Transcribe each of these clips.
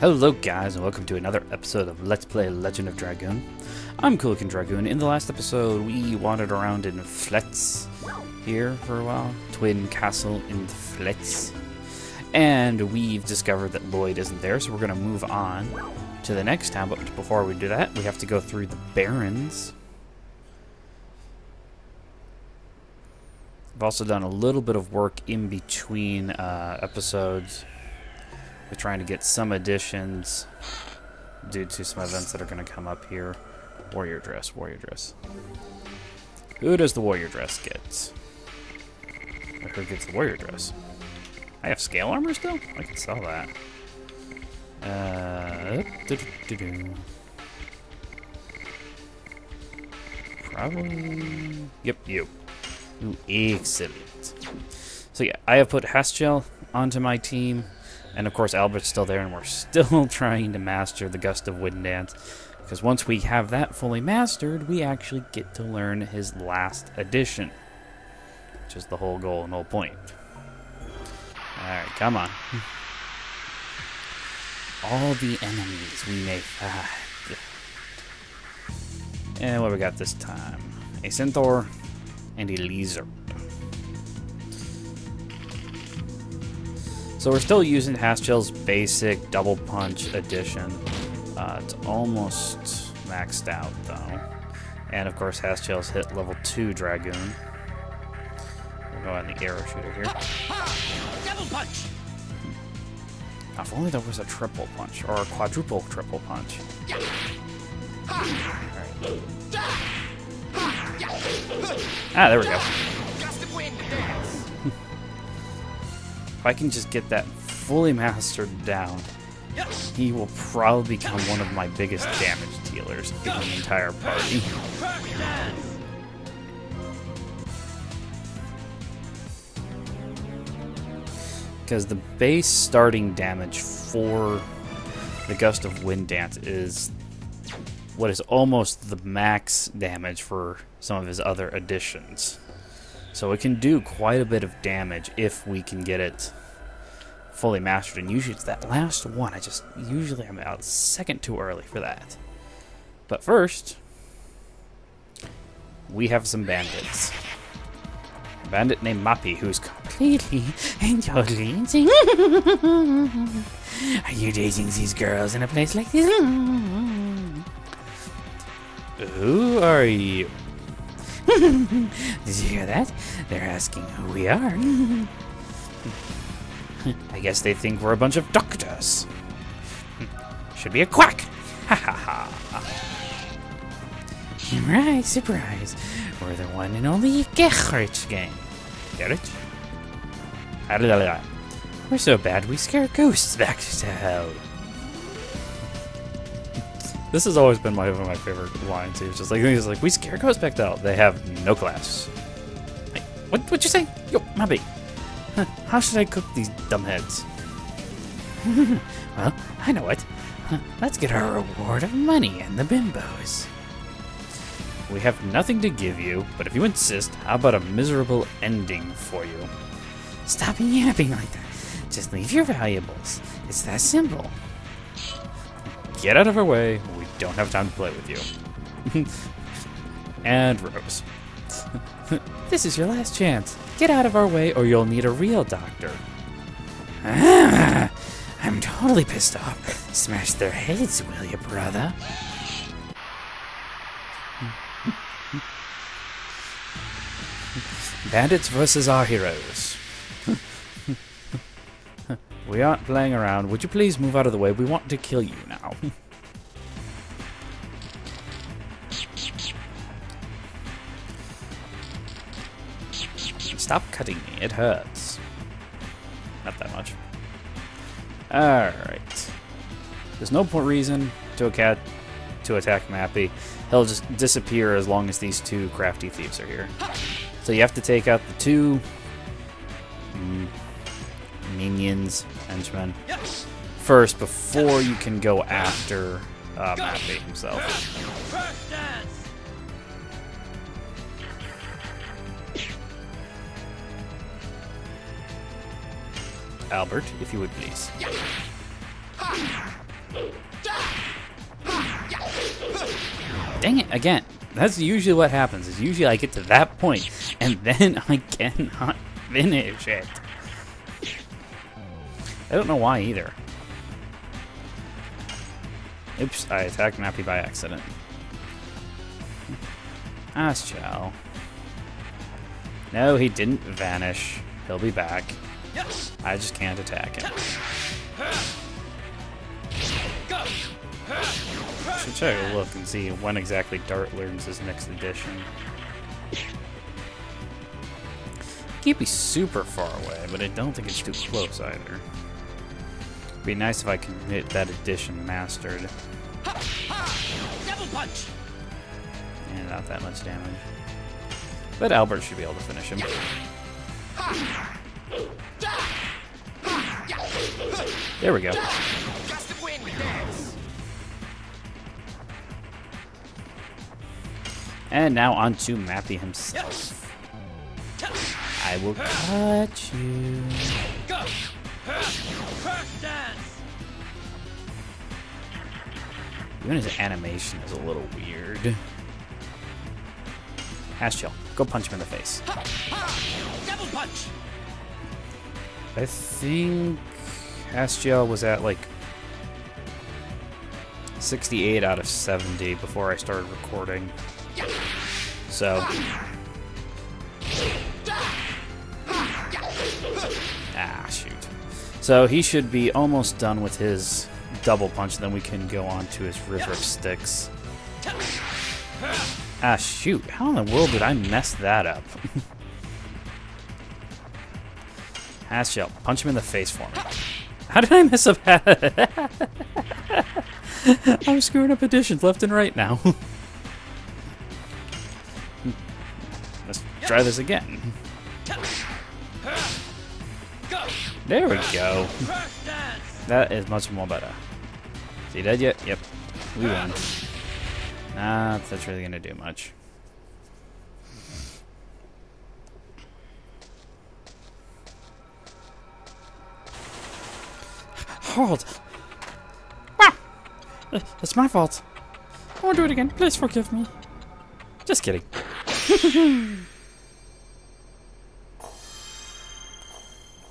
Hello guys, and welcome to another episode of Let's Play Legend of Dragoon. I'm Coolican Dragoon. In the last episode, we wandered around in Flets here for a while. Twin Castle in Flets. And we've discovered that Lloyd isn't there, so we're going to move on to the next town. But before we do that, we have to go through the Barrens. I've also done a little bit of work in between episodes. We're trying to get some additions due to some events that are going to come up here. Warrior dress, warrior dress. Who does the warrior dress get? Who gets the warrior dress? I have scale armor still? I can sell that. Probably... Yep, you. Ooh, excellent. So yeah, I have put Haschel onto my team. And of course Albert's still there, and we're still trying to master the Gust of Wind dance. Because once we have that fully mastered, we actually get to learn his last addition. Which is the whole goal and whole point. Alright, come on. All the enemies we may fight. And what we got this time? A centaur and a lizard. So we're still using Haschel's basic double punch addition. It's almost maxed out though. And of course Haschel's hit level 2 Dragoon. We'll go on the arrow shooter here. Double punch! If only there was a triple punch, or a quadruple triple punch. Alright. Ah, there we go. Gust of wind dance! If I can just get that fully mastered down, he will probably become one of my biggest damage dealers in the entire party. Because the base starting damage for the Gust of Wind dance is what is almost the max damage for some of his other additions. So it can do quite a bit of damage if we can get it fully mastered. And usually it's that last one. Usually I'm out a second too early for that. But first, we have some bandits. A bandit named Mappy, who's completely and totally insane. Are you dating these girls in a place like this? Who are you? Did you hear that? They're asking who we are. I guess they think we're a bunch of doctors. Should be a quack. Ha ha ha. Right, surprise. We're the one and only Gerrit gang. Gerrit? We're so bad we scare ghosts back to hell. This has always been one of my favorite lines. He's just like, we scare ghosts back to hell. They have no class. Hey, what'd you say? Yo, Mabby. How should I cook these dumbheads? Well, I know it. Let's get our reward of money and the bimbos. We have nothing to give you, but if you insist, how about a miserable ending for you? Stop yapping like that. Just leave your valuables. It's that simple. Get out of our way. We don't have time to play with you. And Rose. This is your last chance. Get out of our way or you'll need a real doctor. I'm totally pissed off. Smash their heads, will you, brother? Bandits versus our heroes. We aren't playing around. Would you please move out of the way? We want to kill you now. Stop cutting me. It hurts. Not that much. Alright. There's no reason to attack Mappy. He'll just disappear as long as these two crafty thieves are here. So you have to take out the two minions, henchmen, first before you can go after Mappy himself. Albert, if you would please. Dang it, again. That's usually what happens. Is usually I get to that point, and then I cannot finish it. I don't know why either. Oops, I attacked Nappy by accident. Aschel. No, he didn't vanish. He'll be back. I just can't attack him. Should check a look and see when exactly Dart learns his next edition. Can't be super far away, but I don't think it's too close either. Be nice if I can get that edition mastered. Double punch. And not that much damage. But Albert should be able to finish him. There we go. Gust of wind dance. And now on to Mappy himself. I will cut you. Go. Crash dance. Even his animation is a little weird. Aschel, go punch him in the face. Double punch. I think Aschel was at like 68 out of 70 before I started recording. So. Ah, shoot. So he should be almost done with his double punch, and then we can go on to his River of Sticks. Ah, shoot. How in the world did I mess that up? Aschel, punch him in the face for me. How did I mess up that? I'm screwing up additions left and right now. Let's try this again. There we go. That is much more better. Is he dead yet? Yep. We won. Nah, that's really gonna do much. Hold. Wow! It's my fault. I won't do it again. Please forgive me. Just kidding.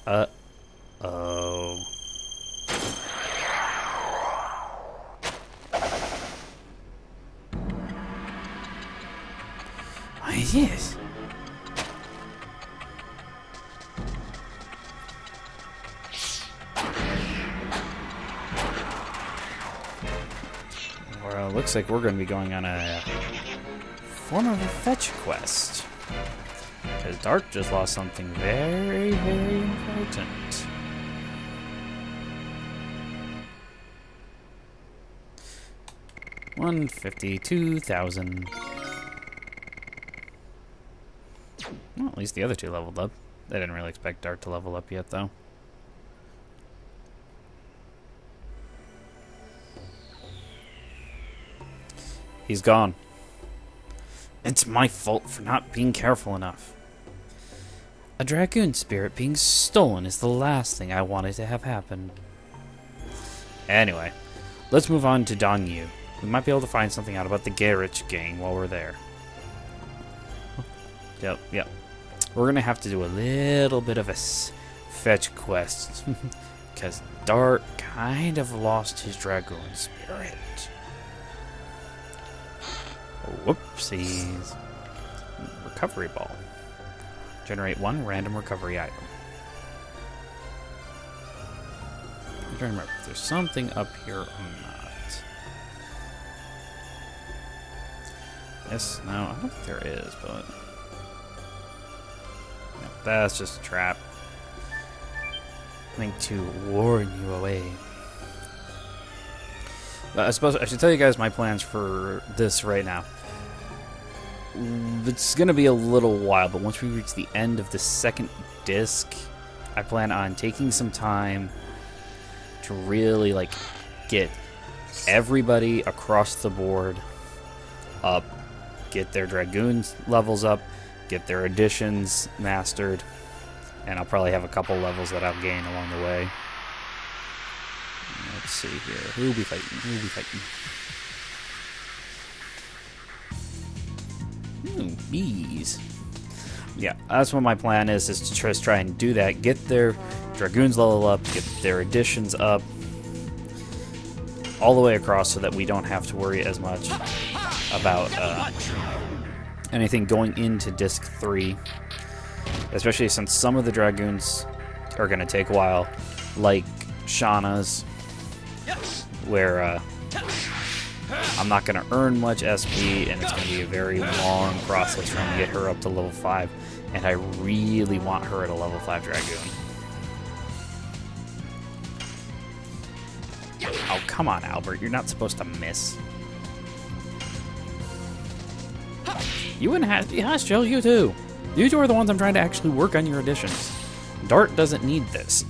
Uh-oh. What is this? Well, looks like we're going to be going on a form of a fetch quest. Because Dart just lost something very, very important. $152,000. Well, at least the other two leveled up. I didn't really expect Dart to level up yet, though. He's gone. It's my fault for not being careful enough. A Dragoon spirit being stolen is the last thing I wanted to have happen. Anyway, let's move on to Dongyu. We might be able to find something out about the Garich gang while we're there. Yep. We're going to have to do a little bit of a fetch quest. Because Dart kind of lost his Dragoon spirit. Whoopsies. Recovery ball. Generate one random recovery item. I'm trying to remember if there's something up here or not. Yes, no, I don't think there is, but... No, that's just a trap. Meant to warn you away. I suppose I should tell you guys my plans for this right now. It's going to be a little while, but once we reach the end of the second disc, I plan on taking some time to really, like, get everybody across the board up, get their Dragoons levels up, get their additions mastered, and I'll probably have a couple levels that I'll gain along the way. Let's see here. Who we fighting? Who we fighting? Ooh, bees. Yeah, that's what my plan is to just try and do that. Get their Dragoons level up, get their additions up, all the way across so that we don't have to worry as much about anything going into Disc 3. Especially since some of the Dragoons are going to take a while, like Shauna's, where I'm not going to earn much SP, and it's going to be a very long process trying to get her up to level 5, and I really want her at a level 5 Dragoon. Oh, come on, Albert. You're not supposed to miss. You and Haschel, you too. You two are the ones I'm trying to actually work on your additions. Dart doesn't need this.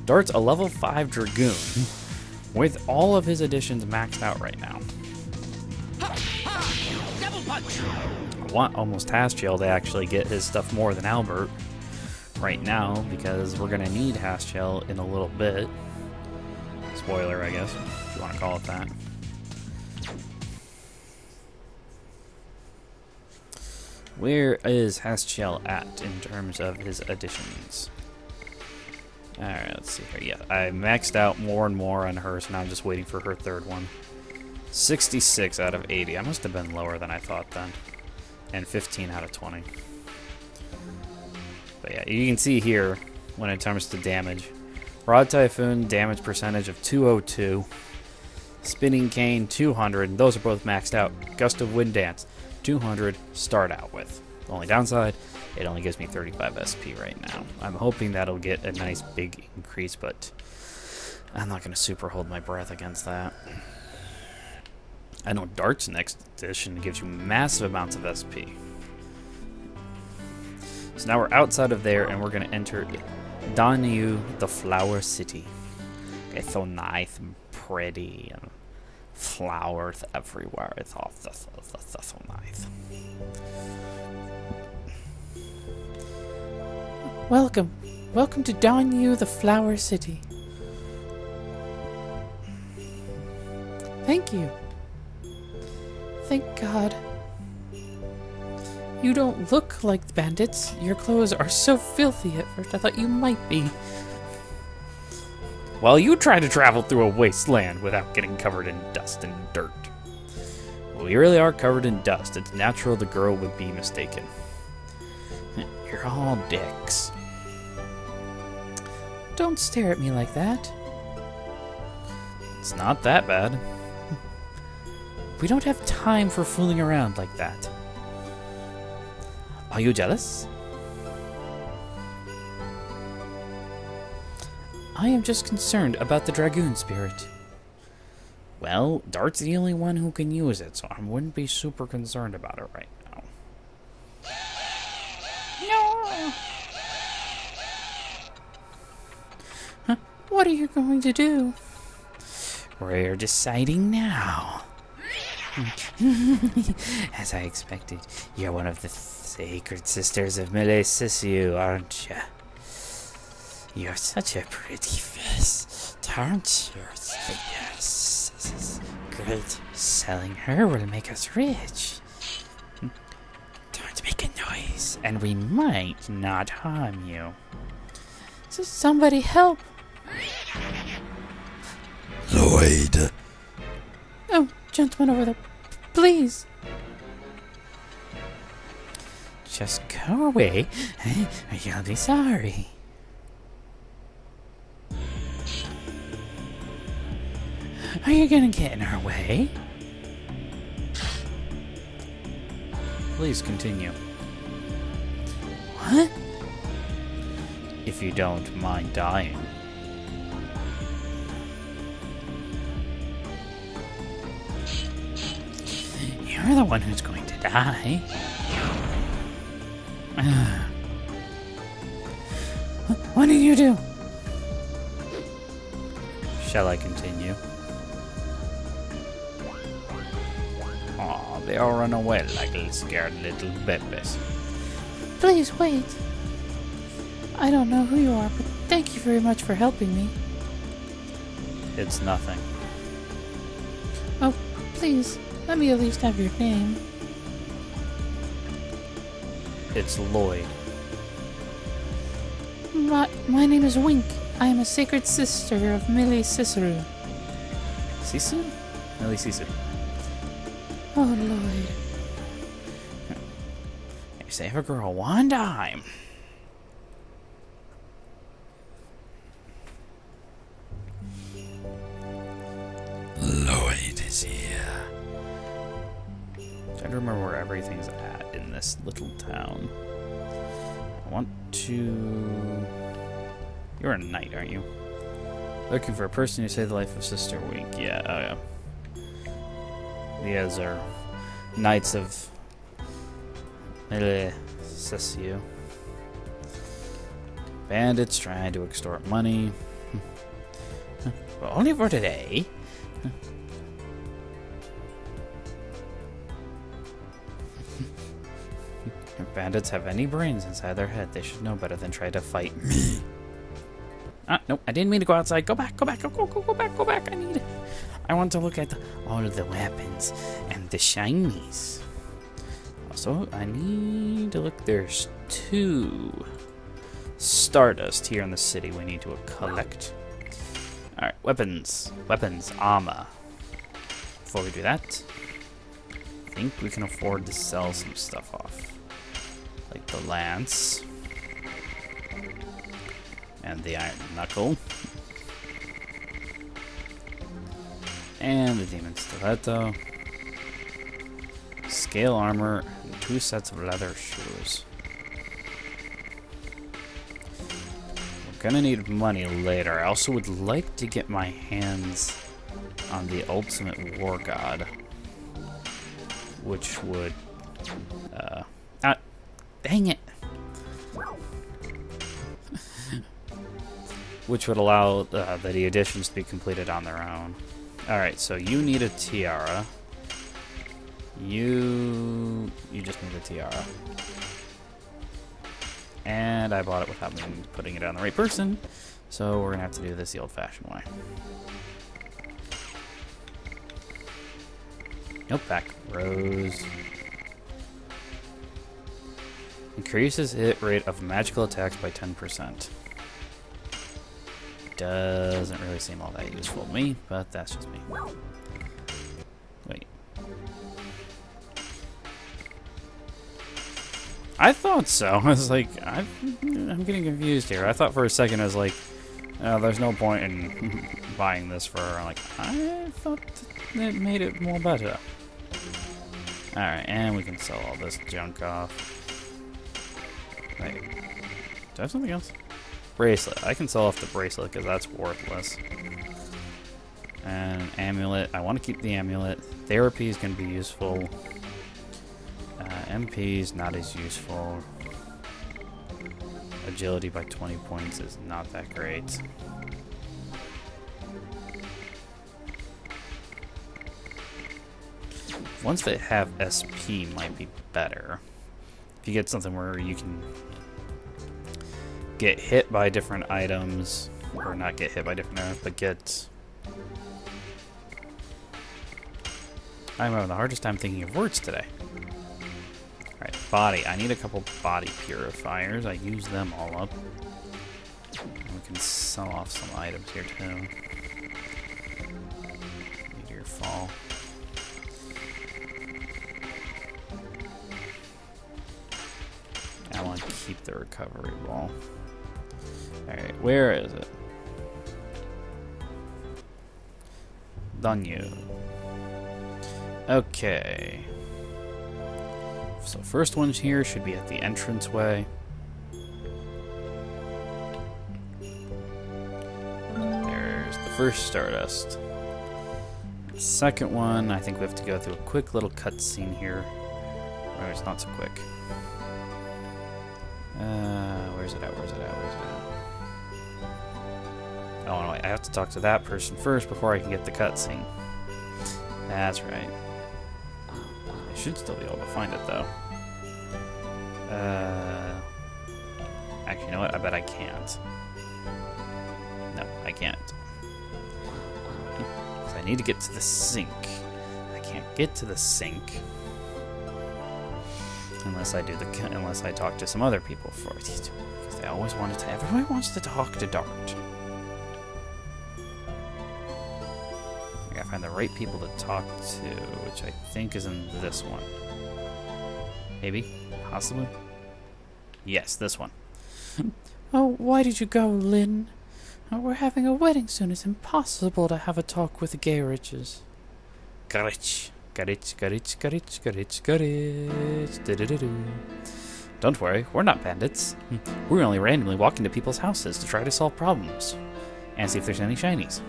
Dart's a level 5 Dragoon with all of his additions maxed out right now. Double punch. I want almost Haschel to actually get his stuff more than Albert right now, because we're going to need Haschel in a little bit. Spoiler, I guess, if you want to call it that. Where is Haschel at in terms of his additions? Alright, let's see here. Yeah, I maxed out more and more on her, so now I'm just waiting for her third one. 66 out of 80. I must have been lower than I thought then. And 15 out of 20. But yeah, you can see here, when it comes to damage. Rod Typhoon, damage percentage of 202. Spinning Cane, 200. Those are both maxed out. Gust of Wind Dance, 200 start out with. The only downside, it only gives me 35 SP right now. I'm hoping that'll get a nice big increase, but I'm not going to super hold my breath against that. I know Dart's next edition gives you massive amounts of SP. So now we're outside of there, and we're going to enter Danyu, the Flower City. It's so nice and pretty, and flowers everywhere. It's all so nice. Welcome. Welcome to Danyu, the Flower City. Thank you. Thank God. You don't look like the bandits. Your clothes are so filthy at first. I thought you might be. Well, you try to travel through a wasteland without getting covered in dust and dirt. Well, we really are covered in dust. It's natural the girl would be mistaken. You're all dicks. Don't stare at me like that. It's not that bad. We don't have time for fooling around like that. Are you jealous? I am just concerned about the Dragoon spirit. Well, Dart's the only one who can use it, so I wouldn't be super concerned about it right now. No! Huh? What are you going to do? We're deciding now. As I expected, you're one of the sacred sisters of Mille Sisiu, aren't you? You're such a pretty face, aren't you? Yes, this is great. Selling her will make us rich. Don't make a noise, and we might not harm you. So somebody help! Lloyd. Oh, gentleman over there, please. Just go away, or you'll be sorry. Are you gonna get in our way? Please continue. What? If you don't mind dying. You're the one who's going to die. What did you do? Shall I continue? Aw, they all run away like scared little babies. Please wait. I don't know who you are, but thank you very much for helping me. It's nothing. Oh, please, let me at least have your name. It's Lloyd. My name is Wink. I am a sacred sister of Millie Cicero. Sisu? Millie Sisu. Oh, Lloyd. You save a girl one time. Lloyd is here. Trying to remember where everything's at in this little town. I want to... You're a knight, aren't you? Looking for a person who saved the life of Sister Wink. Yeah, oh yeah. These are knights of... Cecil. Bandits trying to extort money. But only for today. If bandits have any brains inside their head, they should know better than try to fight me. Ah, nope, I didn't mean to go outside. Go back, go back, go back. I want to look at all of the weapons and the shinies. Also, I need to look. There's 2 Stardust here in the city we need to collect. Alright, weapons, armor. Before we do that, I think we can afford to sell some stuff off. Like the lance. And the iron knuckle. And the demon stiletto. Scale armor, and 2 sets of leather shoes. We're gonna need money later. I also would like to get my hands on the ultimate war god, which would dang it, which would allow the additions to be completed on their own. All right, so you need a tiara. You just need a tiara. And I bought it without putting it on the right person, so we're gonna have to do this the old-fashioned way. Nope, back rows. Increases hit rate of magical attacks by 10%. Doesn't really seem all that useful to me, but that's just me. Wait. I thought so. I was like, I'm getting confused here. I thought for a second I was like, there's no point in buying this for, like, I thought it made it more better. Alright, and we can sell all this junk off. Wait, do I have something else? Bracelet. I can sell off the bracelet because that's worthless. And amulet. I want to keep the amulet. Therapy is going to be useful. MP is not as useful. Agility by 20 points is not that great. Ones that have SP might be better. If you get something where you can get hit by different items, or not get hit by different items, but get... I'm having the hardest time thinking of words today. Alright, body. I need a couple body purifiers. I use them all up. And we can sell off some items here too. Meteor fall. I want to keep the recovery ball. Alright, where is it? Done you. Okay. So first one here should be at the entranceway. There's the first Stardust. The second one, I think we have to go through a quick little cutscene here. Or it's not so quick. Where's it at? Oh, no, wait. I have to talk to that person first before I can get the cutscene. That's right. I should still be able to find it, though. Actually, you know what? I bet I can't. No, I can't. need to get to the sink. I can't get to the sink unless I talk to some other people first. Because they always wanted to. Everybody wants to talk to Dart. I gotta find the right people to talk to, which I think is in this one. Maybe, possibly. Yes, this one. Oh, why did you go, Lynn? We're having a wedding soon. It's impossible to have a talk with the Garridges. Garridge. Don't worry, we're not bandits. We're only randomly walking to people's houses to try to solve problems. And see if there's any shinies.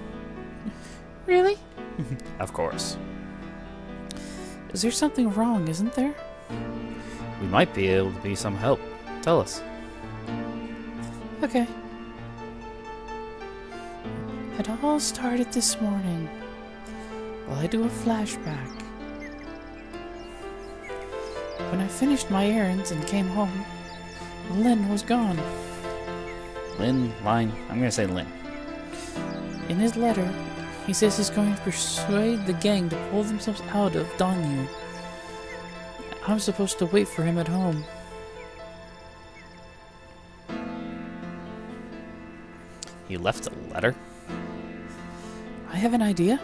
Really? Of course. Is there something wrong, isn't there? We might be able to be some help. Tell us. Okay. It all started this morning. Well, I do a flashback. When I finished my errands and came home, Lynn was gone. Lynn, line. I'm gonna say Lynn. In his letter, he says he's going to persuade the gang to pull themselves out of Danyu. I'm supposed to wait for him at home. He left a letter? I have an idea.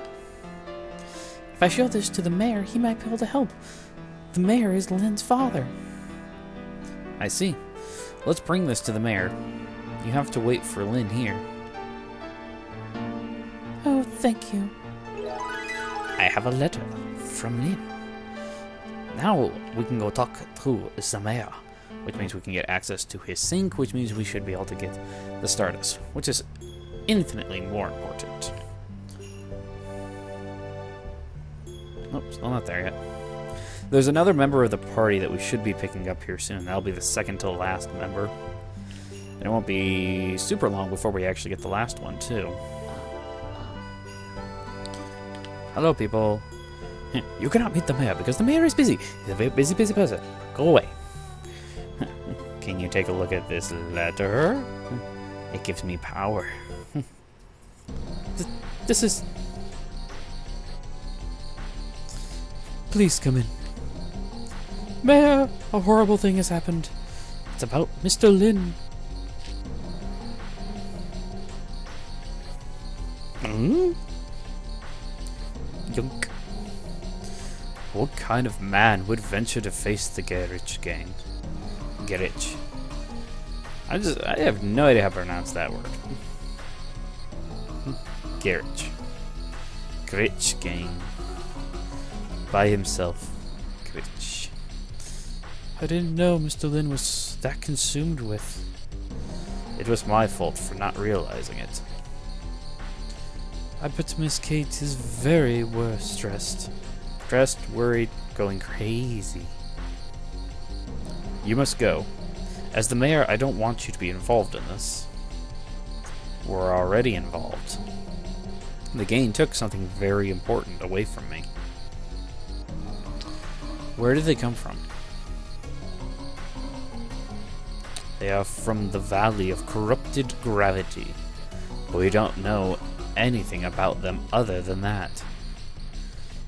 If I show this to the mayor, he might be able to help. The mayor is Lynn's father. I see. Let's bring this to the mayor. You have to wait for Lynn here. Oh, thank you. I have a letter from Lynn. Now we can go talk to the mayor, which means we can get access to his sink, which means we should be able to get the Stardust, which is infinitely more important. Nope, still not there yet. There's another member of the party that we should be picking up here soon. That'll be the second to last member. And it won't be super long before we actually get the last one, too. Hello, people. You cannot meet the mayor because the mayor is busy. He's a very busy person. Go away. Can you take a look at this letter? It gives me power. This is... Please come in. Mayor, a horrible thing has happened. It's about Mr. Lynn. Yunk. What kind of man would venture to face the Garridge gang? Garridge. I have no idea how to pronounce that word. Garridge. Garridge gang. By himself. Garridge. I didn't know Mr. Lynn was that consumed with... It was my fault for not realizing it. I bet Miss Kate is very stressed. Stressed, worried, going crazy. You must go. As the mayor, I don't want you to be involved in this. We're already involved. The gang took something very important away from me. Where did they come from? They are from the Valley of Corrupted Gravity. We don't know anything about them other than that.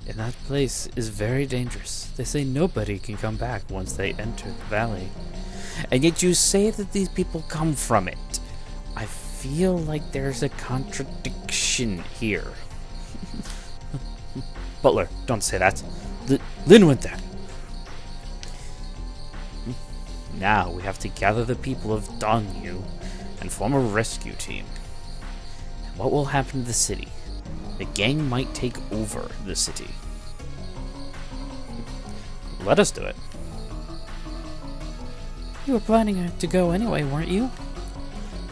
And that place is very dangerous. They say nobody can come back once they enter the valley. And yet you say that these people come from it. I feel like there's a contradiction here. Butler, don't say that. Lynn went there. Now we have to gather the people of Danyu and form a rescue team. And what will happen to the city? The gang might take over the city. Let us do it. You were planning to go anyway, weren't you?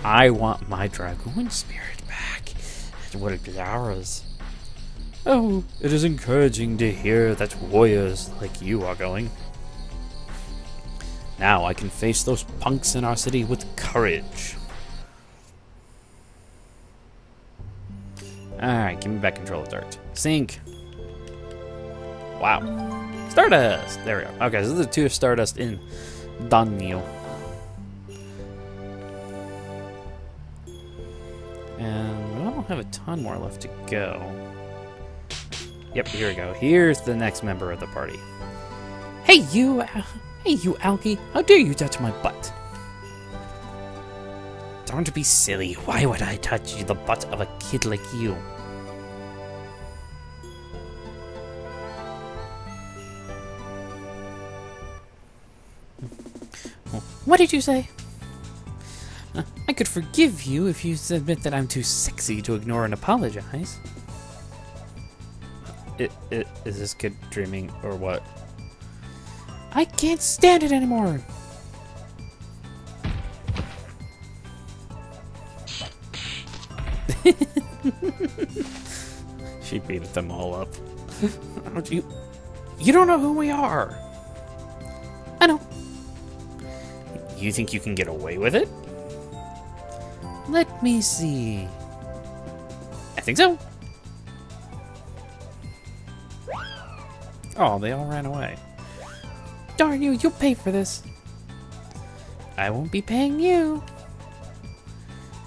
I want my Dragoon spirit back. It will be ours. Oh, it is encouraging to hear that warriors like you are going. Now I can face those punks in our city with courage. Alright, give me back control of Dart. Sink. Wow. Stardust! There we go. Okay, so this is the 2 Stardust in Danyu. And we don't have a ton more left to go. Yep, here we go. Here's the next member of the party. Hey, you Alki. How dare you touch my butt? Don't be silly. Why would I touch the butt of a kid like you? What did you say? I could forgive you if you admit that I'm too sexy to ignore and apologize. Is this kid dreaming or what? I can't stand it anymore. She beat them all up. You don't know who we are. I know. You think you can get away with it? Let me see. I think so. Oh, they all ran away. Darn you, you'll pay for this. I won't be paying you.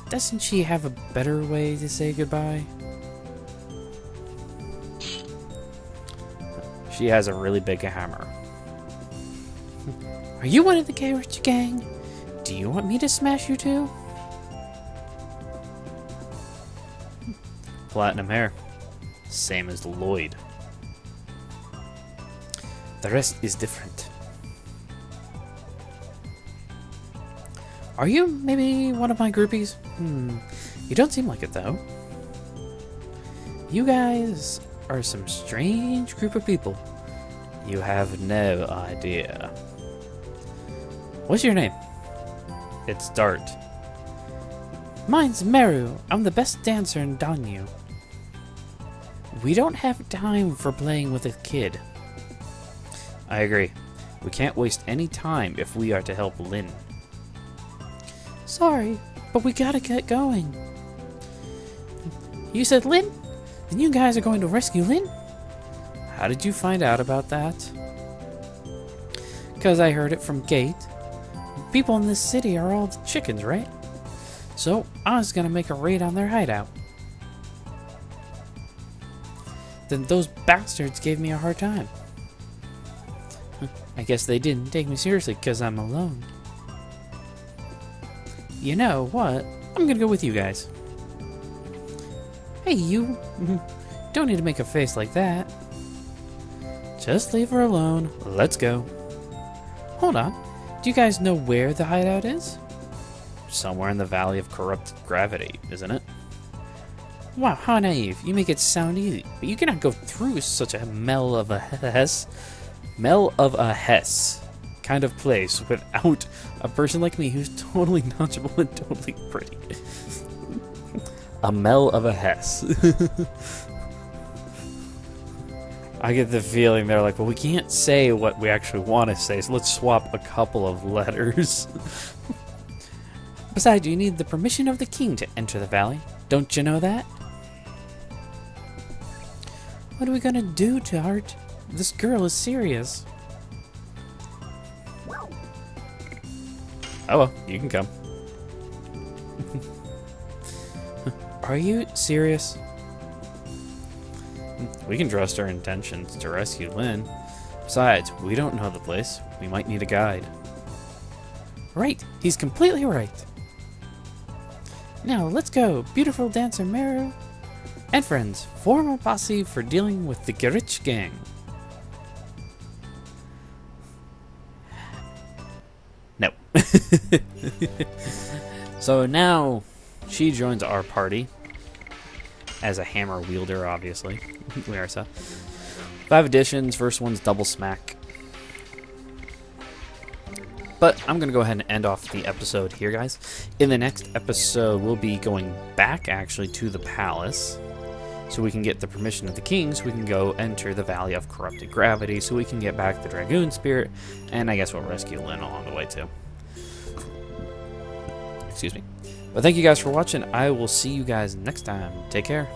Doesn't she have a better way to say goodbye? She has a really big hammer. Are you one of the Carriage Gang? Do you want me to smash you too? Platinum hair. Same as Lloyd. The rest is different. Are you maybe one of my groupies? You don't seem like it though. You guys are some strange group of people. You have no idea. What's your name? It's Dart. Mine's Meru. I'm the best dancer in Danyu. We don't have time for playing with a kid. I agree. We can't waste any time if we are to help Lynn. Sorry, but we gotta get going. You said Lynn? Then you guys are going to rescue Lynn? How did you find out about that? Because I heard it from Gate. People in this city are all chickens, right? So I was gonna make a raid on their hideout. Then those bastards gave me a hard time. I guess they didn't take me seriously because I'm alone. You know what? I'm gonna go with you guys. Hey, you. Don't need to make a face like that. Just leave her alone. Let's go. Hold on. Do you guys know where the hideout is? Somewhere in the Valley of Corrupted Gravity, isn't it? Wow, how naive. You make it sound easy, but you cannot go through such a Mel of a Hess kind of place without a person like me who's totally knowledgeable and totally pretty. A Mel of a Hess. I get the feeling they're like, well, we can't say what we actually want to say, so let's swap a couple of letters. Besides, you need the permission of the king to enter the valley. Don't you know that? What are we gonna do, Dart? This girl is serious. Oh well, you can come. Are you serious? We can trust our intentions to rescue Lynn. Besides, we don't know the place. We might need a guide. Right, he's completely right. Now, let's go, beautiful dancer Meru. And friends, form a posse for dealing with the Garich gang. No. So now she joins our party as a hammer wielder, obviously. We are so. 5 additions. First one's double smack. But I'm going to go ahead and end off the episode here, guys. In the next episode, we'll be going back, actually, to the palace. So we can get the permission of the king, so we can go enter the Valley of Corrupted Gravity, so we can get back the Dragoon Spirit, and I guess we'll rescue Lynn along the way, too. Excuse me. But thank you guys for watching. I will see you guys next time. Take care.